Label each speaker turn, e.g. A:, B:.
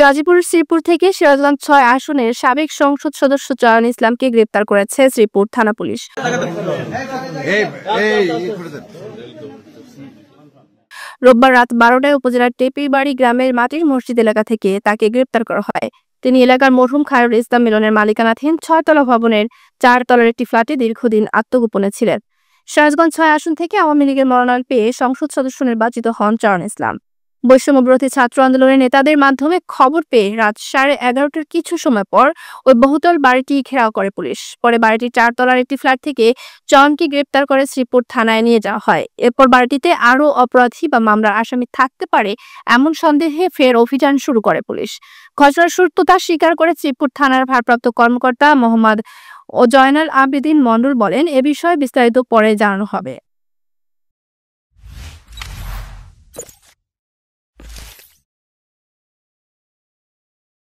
A: গাজীপুরের শ্রীপুর থেকে সিরাজগঞ্জ ৬ আসনের সাবেক সংসদ সদস্য চয়ন ইসলামকে গ্রেপ্তার করেছে শ্রীপুর থানা পুলিশ। রোববার রাত ১২টায় উপজেলার টেপিবাড়ি গ্রামের মাটির মসজিদ এলাকা থেকে তাকে গ্রেপ্তার করা হয়। তিনি এলাকার মরহুম খায়রুল ইসলাম মিলনের মালিকানাধীন ৬ তলা ভবনের ৪ তলার একটি ফ্ল্যাটে দীর্ঘদিন আত্মগোপনে ছিলেন। সিরাজগঞ্জ ৬ আসন থেকে আওয়ামী লীগের মনোনয়ন পেয়ে সংসদ সদস্য নির্বাচিত হন চয়ন ইসলাম। বৈষম্যবিরোধী ছাত্র আন্দোলনের নেতাদের মাধ্যমে খবর পেয়ে রাত 11:30টার কিছু সময় পর ওই বহুতল বাড়িটি ঘেরাও করে পুলিশ। পরে বাড়িটির ৪ তলার একটি ফ্ল্যাট থেকে চয়নকে গ্রেপ্তার করে শ্রীপুর থানায় নিয়ে যাওয়া হয়। এরপর বাড়িটিতে আরও অপরাধী বা মামলার আসামি থাকতে পারে এমন সন্দেহে ফের অভিযান শুরু করে পুলিশ। ঘটনার সত্যতা স্বীকার করে শ্রীপুর থানার ভারপ্রাপ্ত কর্মকর্তা মোহাম্মদ জয়নাল আবেদিন মণ্ডল বলেন, এ বিষয়ে বিস্তারিত পরে জানানো হবে।